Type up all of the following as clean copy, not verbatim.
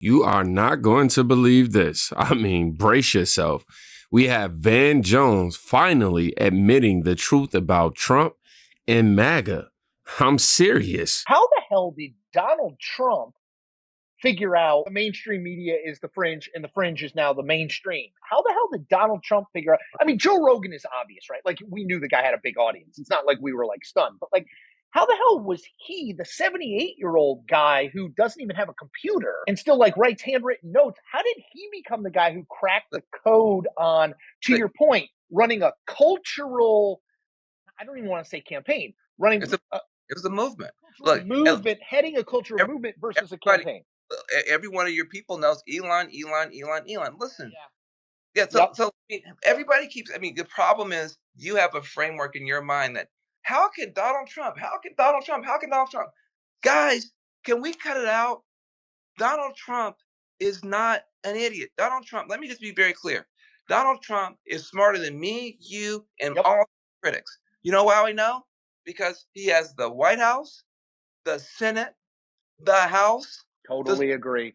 You are not going to believe this. I mean, brace yourself. We have Van Jones finally admitting the truth about Trump and MAGA. I'm serious. How the hell did Donald Trump figure out the mainstream media is the fringe and the fringe is now the mainstream? How the hell did Donald Trump figure out? I mean, Joe Rogan is obvious, right? Like, we knew the guy had a big audience. It's not like we were like stunned, but like, how the hell was he, the 78-year-old guy who doesn't even have a computer and still like writes handwritten notes? How did he become the guy who cracked the code on, to your point, running a cultural, I don't even want to say campaign, running it was a movement. Look, heading a cultural movement versus a campaign. Every one of your people knows Elon. Listen. Yeah, so everybody keeps, the problem is you have a framework in your mind that, how can Donald Trump? Guys, can we cut it out? Donald Trump is not an idiot. Donald Trump, let me just be very clear. Donald Trump is smarter than me, you, and all critics. You know why we know? Because he has the White House, the Senate, the House. Totally agree.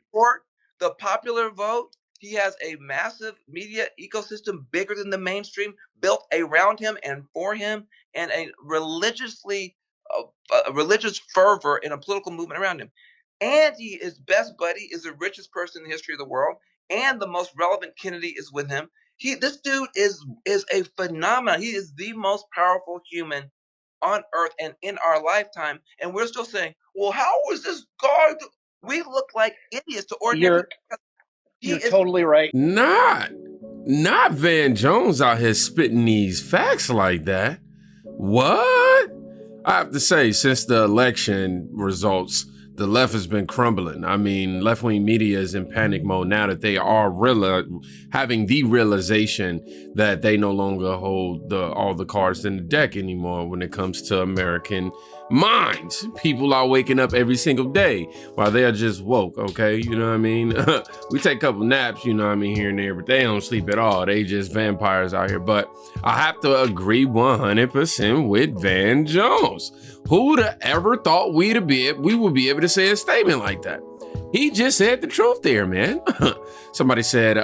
The popular vote. He has a massive media ecosystem bigger than the mainstream built around him and for him, and a religious fervor in a political movement around him. And his best buddy is the richest person in the history of the world, and the most relevant Kennedy is with him. This dude is a phenomenon. He is the most powerful human on earth and in our lifetime. And we're still saying, well, how was this guy? We look like idiots to ordinary people. You're totally right. Not Van Jones out here spitting these facts like that. What? I have to say, since the election results, the left has been crumbling. I mean, left-wing media is in panic mode now that they are having the realization that they no longer hold all the cards in the deck anymore when it comes to American minds. People are waking up every single day while they are just woke, okay? You know what I mean? We take a couple naps, you know what I mean, here and there, but they don't sleep at all. They just vampires out here. But I have to agree 100% with Van Jones. Who'd have ever thought we would be able to say a statement like that? He just said the truth there, man. Somebody said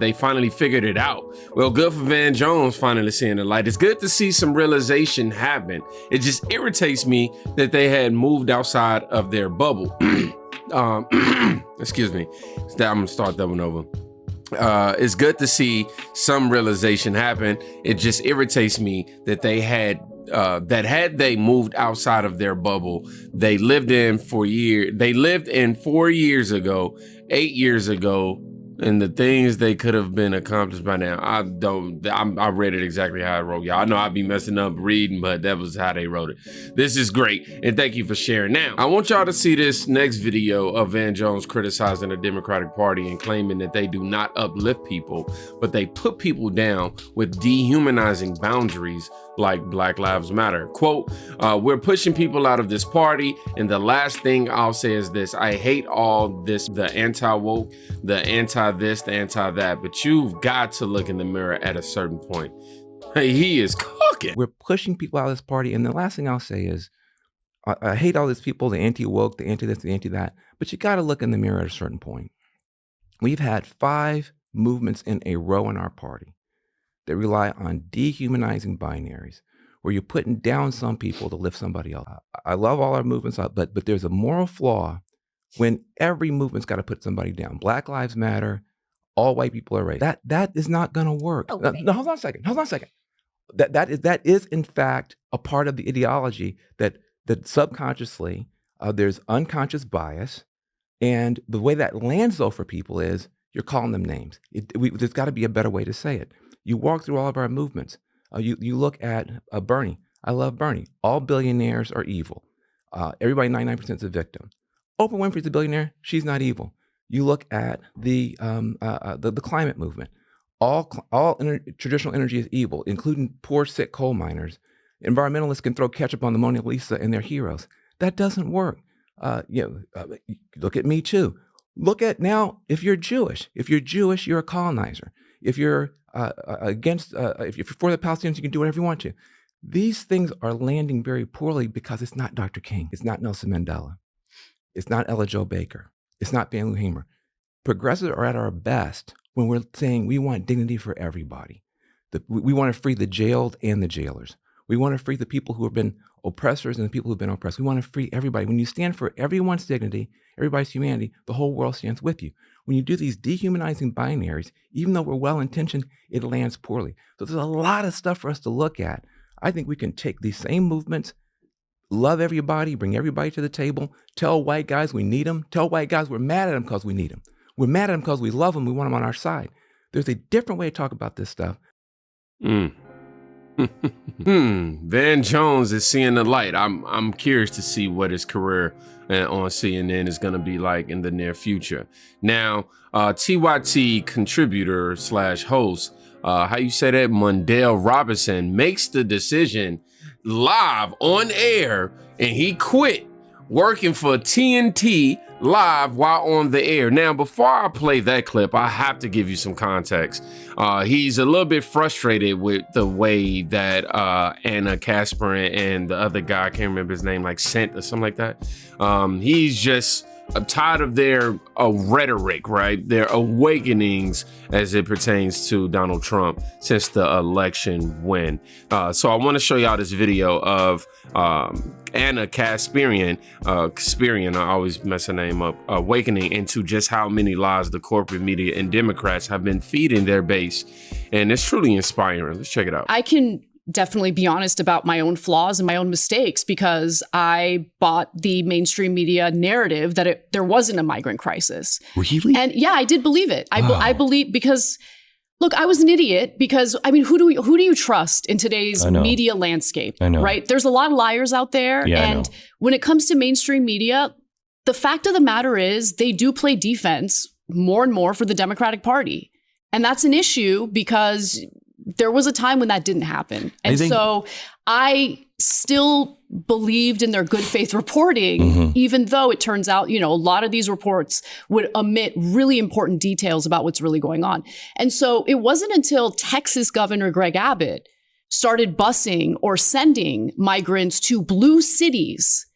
they finally figured it out. Well, good for Van Jones finally seeing the light. It's good to see some realization happen. It just irritates me that they had moved outside of their bubble. Excuse me. I'm gonna start that one over. It's good to see some realization happen. It just irritates me that they had they moved outside of their bubble they lived in for years. They lived in 4 years ago, 8 years ago, and the things they could have been accomplished by now. I read it exactly how I wrote. Y'all know I'd be messing up reading, but that was how they wrote it. This is great, and thank you for sharing. Now, I want y'all to see this next video of Van Jones criticizing the Democratic Party and claiming that they do not uplift people, but they put people down with dehumanizing boundaries like Black Lives Matter. Quote, we're pushing people out of this party, and the last thing I'll say is this: I hate all this, the anti-woke, the anti-this, the anti-that, but you've got to look in the mirror at a certain point. Hey, he is cooking. We're pushing people out of this party, and the last thing I'll say is, I hate all these people, the anti-woke, the anti-this, the anti-that, but you got to look in the mirror at a certain point. We've had 5 movements in a row in our party that rely on dehumanizing binaries, where you're putting down some people to lift somebody else. I love all our movements, but there's a moral flaw when every movement's got to put somebody down. Black Lives Matter, all white people are racist. That is not going to work. Okay. No, hold on a second. That is in fact a part of the ideology that subconsciously there's unconscious bias, and the way that lands though for people is you're calling them names. There's got to be a better way to say it. You walk through all of our movements. You look at Bernie. I love Bernie. All billionaires are evil. Everybody, 99% is a victim. Oprah Winfrey's a billionaire. She's not evil. You look at the climate movement. All traditional energy is evil, including poor, sick coal miners. Environmentalists can throw ketchup on the Mona Lisa and their heroes. That doesn't work. Look at Me Too. Look at now, if you're Jewish, you're a colonizer. If you're if you're for the Palestinians, you can do whatever you want to. These things are landing very poorly because it's not Dr. King. It's not Nelson Mandela. It's not Ella Jo Baker. It's not Fannie Lou Hamer. progressives are at our best when we're saying we want dignity for everybody. We want to free the jailed and the jailers. We want to free the people who have been oppressors and the people who have been oppressed. We want to free everybody. When you stand for everyone's dignity, everybody's humanity, the whole world stands with you. When you do these dehumanizing binaries, even though we're well-intentioned, it lands poorly. So there's a lot of stuff for us to look at. I think we can take these same movements, love everybody, bring everybody to the table, tell white guys we need them, tell white guys we're mad at them because we need them. We're mad at them because we love them, we want them on our side. There's a different way to talk about this stuff. Van Jones is seeing the light. I'm curious to see what his career on CNN is going to be like in the near future. Now, TYT contributor / host, how you say that, Mundell Robinson, makes the decision live on air, and he quit working for TNT live while on the air. Now, before I play that clip, I have to give you some context. He's a little bit frustrated with the way that Anna Kasparian and the other guy, I can't remember his name, like Sent or something like that. He's just tired of their rhetoric, right? Their awakenings as it pertains to Donald Trump since the election win. So I want to show y'all this video of Anna Kasparian, I always mess her name up, awakening into just how many lies the corporate media and Democrats have been feeding their base. And it's truly inspiring. Let's check it out. I can definitely be honest about my own flaws and my own mistakes because I bought the mainstream media narrative that there wasn't a migrant crisis. Really? And yeah, I did believe it. Wow. I believe because, look, I was an idiot because, I mean, who do you trust in today's media landscape? I know. Right? There's a lot of liars out there. Yeah, and when it comes to mainstream media, the fact of the matter is they do play defense more and more for the Democratic Party. And that's an issue because there was a time when that didn't happen. And so I still believed in their good faith reporting, even though it turns out, a lot of these reports would omit really important details about what's really going on. And so it wasn't until Texas Governor Greg Abbott started busing or sending migrants to blue cities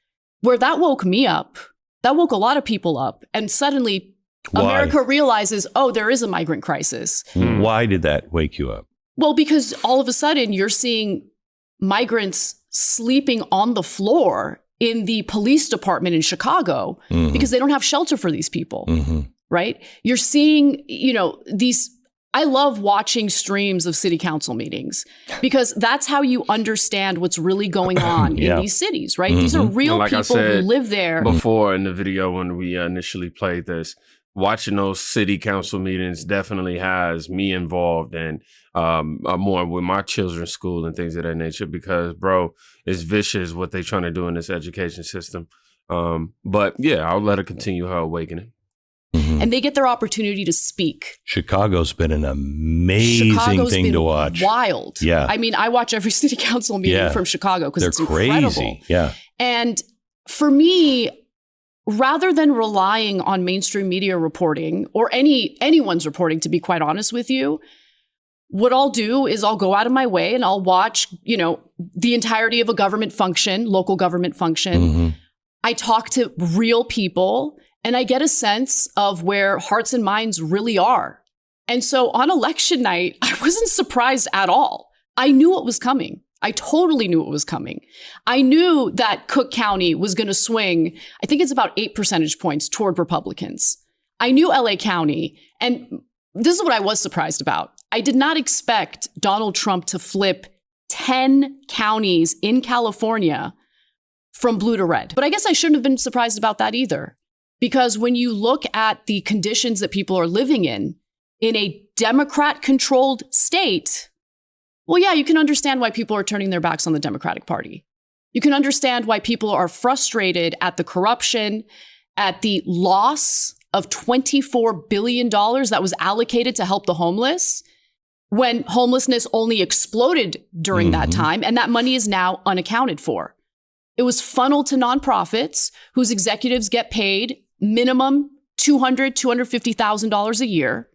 where that woke me up. That woke a lot of people up. And suddenly America realizes, oh, there is a migrant crisis. Why did that wake you up? Well, because all of a sudden you're seeing migrants sleeping on the floor in the police department in Chicago because they don't have shelter for these people, right? You're seeing, I love watching streams of city council meetings because that's how you understand what's really going on in these cities, right? These are real people who live there. Before in the video when we initially played this, watching those city council meetings definitely has me involved and more with my children's school and things of that nature because, bro, it's vicious what they're trying to do in this education system. But yeah, I'll let her continue her awakening. And they get their opportunity to speak. Chicago's been an amazing thing to watch. Wild. Yeah. I mean, I watch every city council meeting from Chicago because it's incredible. Crazy. Yeah. And for me, rather than relying on mainstream media reporting or anyone's reporting, to be quite honest with you, what I'll do is I'll go out of my way and I'll watch, the entirety of a government function, local government function. I talk to real people and I get a sense of where hearts and minds really are. And so on election night, I wasn't surprised at all. I knew what was coming. I totally knew it was coming. I knew that Cook County was going to swing, I think it's about 8 percentage points toward Republicans. I knew LA County, and this is what I was surprised about. I did not expect Donald Trump to flip 10 counties in California from blue to red. But I guess I shouldn't have been surprised about that either. Because when you look at the conditions that people are living in a Democrat-controlled state, well, yeah, you can understand why people are turning their backs on the Democratic Party. You can understand why people are frustrated at the corruption, at the loss of $24 billion that was allocated to help the homeless when homelessness only exploded during that time, and that money is now unaccounted for. It was funneled to nonprofits whose executives get paid minimum $200,000, $250,000 a year.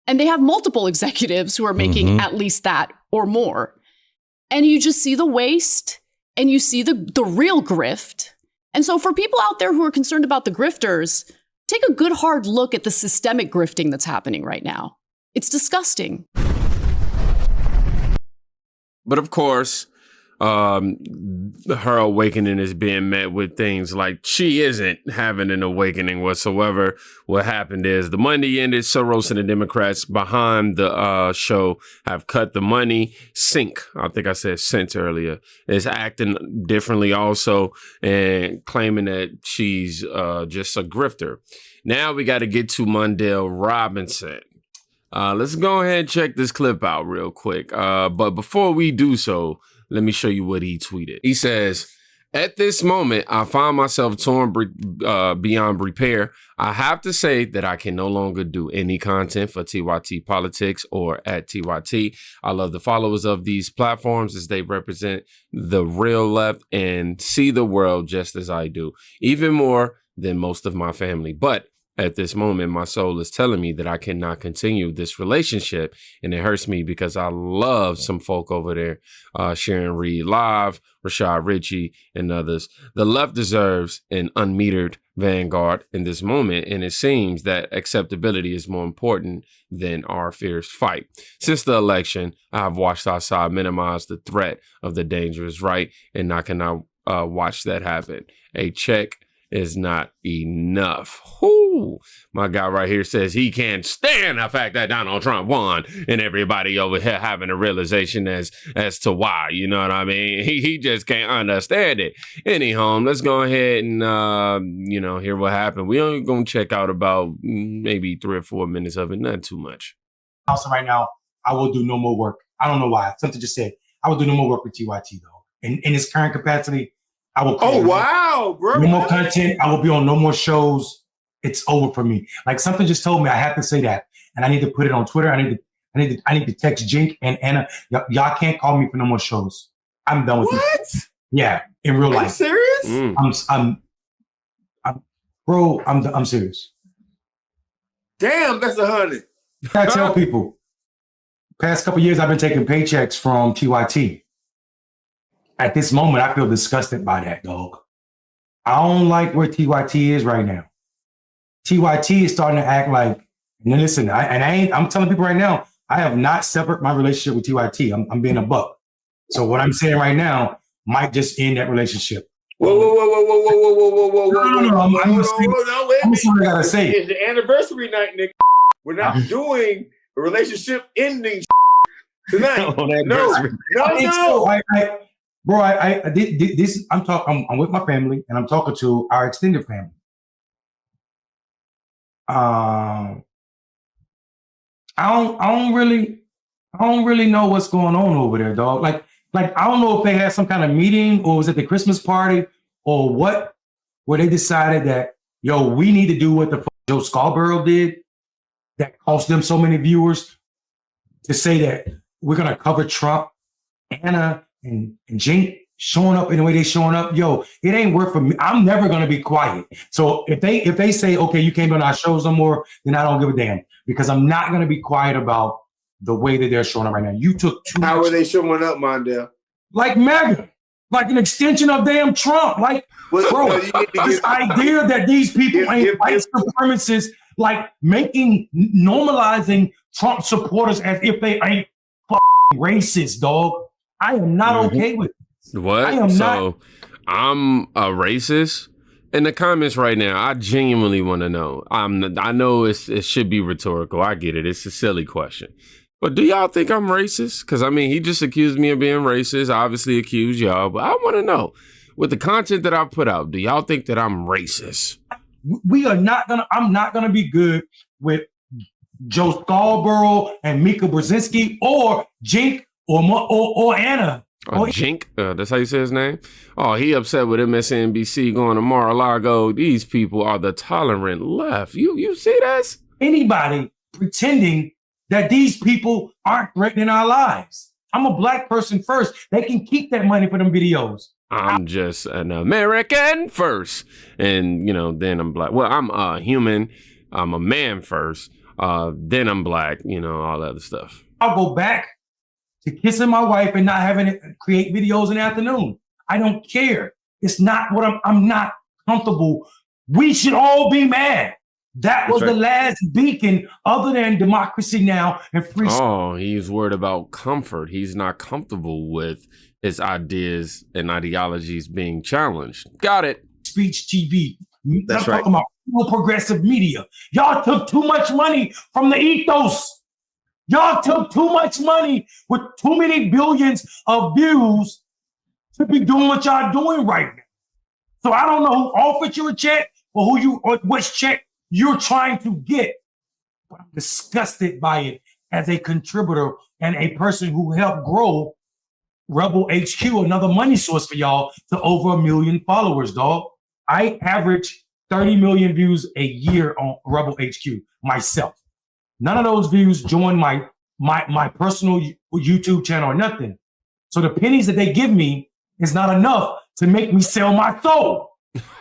And they have multiple executives who are making at least that or more. And you just see the waste and you see the real grift. And so for people out there who are concerned about the grifters, take a good hard look at the systemic grifting that's happening right now. It's disgusting. But of course, her awakening is being met with things like she isn't having an awakening whatsoever. What happened is the money ended. Soros and the Democrats behind the show have cut the money. Sync, I think I said cent earlier, is acting differently also and claiming that she's just a grifter. Now we got to get to Mondale Robinson. Let's go ahead and check this clip out real quick. But before we do so, let me show you what he tweeted. He says, at this moment, I find myself torn beyond repair. I have to say that I can no longer do any content for TYT Politics or at TYT. I love the followers of these platforms as they represent the real left and see the world just as I do, even more than most of my family. But at this moment, my soul is telling me that I cannot continue this relationship, and it hurts me because I love some folk over there, Sharon Reed Live, Rashad Ritchie, and others. The left deserves an unmetered vanguard in this moment, and it seems that acceptability is more important than our fierce fight. Since the election, I have watched our side minimize the threat of the dangerous right, and I cannot watch that happen. A check is not enough. Whoo! My guy right here says he can't stand the fact that Donald Trump won, and everybody over here having a realization as to why. You know what I mean? He just can't understand it. Anyhow, let's go ahead and hear what happened. We only gonna check out about maybe 3 or 4 minutes of it, not too much. Also, right now, I will do no more work. I don't know why. Something just said I will do no more work with TYT though. In its current capacity, I will. Oh wow, bro! No more content. I will be on no more shows. It's over for me. Like something just told me I have to say that, and I need to put it on Twitter. I need to text Jink and Anna. Y'all can't call me for no more shows. I'm done with it. What? Yeah, in real life. Are you serious? I'm serious. Damn, that's 100. I tell people, past couple years I've been taking paychecks from TYT. At this moment, I feel disgusted by that, dog. I don't like where TYT is right now. TYT is starting to act like, and listen, I'm telling people right now, I have not severed my relationship with TYT. I'm being a buck. So what I'm saying right now might just end that relationship. Whoa. No, I'm saying what I gotta say. It's the anniversary night, Nick. We're not doing a relationship ending tonight. No. Bro, I'm with my family and I'm talking to our extended family. I don't really know what's going on over there, dog. Like I don't know if they had some kind of meeting or was it the Christmas party or what, where they decided that, we need to do what the Joe Scarborough did that cost them so many viewers to say that we're going to cover Trump, Anna, and Jink showing up in the way they showing up. It ain't worth for me. I'm never going to be quiet. So if they say, okay, you can't be on our shows no more, then I don't give a damn because I'm not going to be quiet about the way that they're showing up right now. You took too How much. are they showing up, Mondale? Like MAGA, like an extension of damn Trump. Like, this idea that these people ain't white supremacists, like normalizing Trump supporters as if they ain't racist, dog. I am not okay with this. What? I'm a racist? In the comments right now, I genuinely want to know. I know it should be rhetorical. I get it. It's a silly question. But do y'all think I'm racist? Because, he just accused me of being racist. I obviously accused y'all. But I want to know, with the content that I put out, do y'all think that I'm racist? I'm not going to be good with Joe Scarborough and Mika Brzezinski or Jink or Anna. Jink, that's how you say his name? Oh, he upset with MSNBC going to Mar-a-Lago. These people are the tolerant left. You see this? Anybody pretending that these people aren't threatening our lives. I'm a black person first. They can keep that money for them videos. I'm just an American first. And, then I'm black. Well, I'm a human. I'm a man first. Then I'm black, all that other stuff. I'll go back to kissing my wife and not having it create videos in the afternoon. I don't care. It's not what I'm not comfortable. We should all be mad. That was the last beacon other than democracy now and free speech. Oh, he's worried about comfort. He's not comfortable with his ideas and ideologies being challenged. Got it. Speech TV. That's I'm talking about real progressive media. Y'all took too much money from the ethos. Y'all took too much money with too many billions of views to be doing what y'all doing right now. So I don't know who offered you a check or which check you're trying to get, but I'm disgusted by it as a contributor and a person who helped grow Rebel HQ, another money source for y'all, to over 1 million followers, dog. I average 30 million views a year on Rebel HQ myself. None of those views join my personal YouTube channel or nothing. So the pennies that they give me is not enough to make me sell my soul.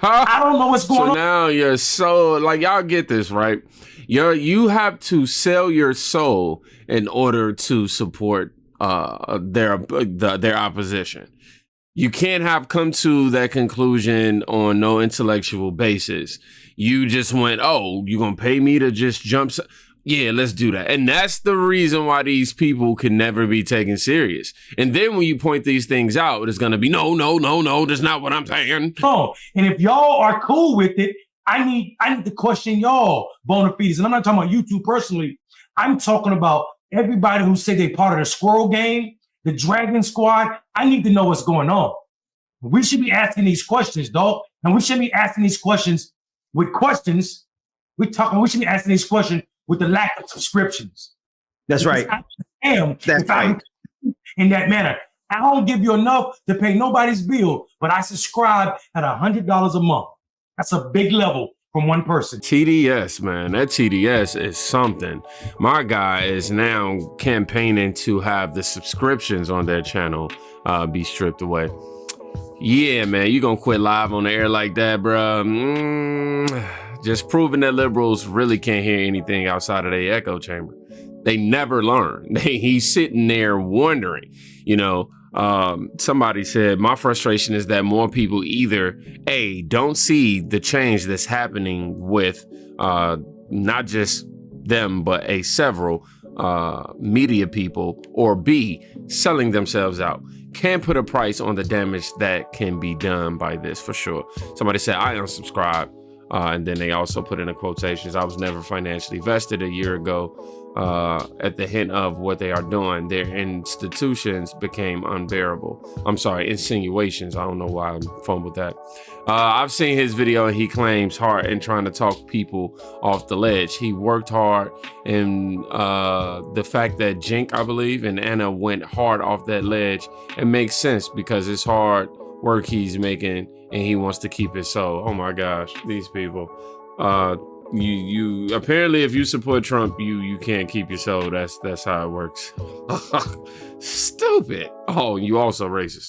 I don't know what's going on. So now your soul, like y'all get this, right? You have to sell your soul in order to support their opposition. You can't have come to that conclusion on no intellectual basis. You just went, oh, you gonna pay me to just jump? Yeah, let's do that. And that's the reason why these people can never be taken serious. And then when you point these things out, it's going to be, no, that's not what I'm saying. Oh, and if y'all are cool with it, I need to question y'all bona fides. And I'm not talking about you two personally. I'm talking about everybody who say they part of the Squirrel Gang, the Dragon Squad. I need to know what's going on. We should be asking these questions, dog. And we shouldn't be asking these questions with questions. We should be asking these questions with the lack of subscriptions. That's right. That's right. In that manner. I don't give you enough to pay nobody's bill, but I subscribe at $100 a month. That's a big level from one person. TDS, man. That TDS is something. My guy is now campaigning to have the subscriptions on their channel be stripped away. Yeah, man. You gonna quit live on the air like that, bro? Just proving that liberals really can't hear anything outside of their echo chamber. They never learn. He's sitting there wondering, somebody said, my frustration is that more people either A, don't see the change that's happening with not just them, but several media people, or B, selling themselves out. Can't put a price on the damage that can be done by this for sure. Somebody said, I unsubscribe. And then they also put in the quotations, I was never financially vested a year ago. At the hint of what they are doing, their institutions became unbearable. I'm sorry, insinuations. I don't know why I'm fumbled that. I've seen his video and he claims hard in trying to talk people off the ledge. He worked hard, and the fact that Jink, I believe, and Anna went hard off that ledge, it makes sense because it's hard work he's making and he wants to keep it so. Oh my gosh, these people. You apparently, if you support Trump, you can't keep your soul. That's how it works. Stupid. Oh, you also racist.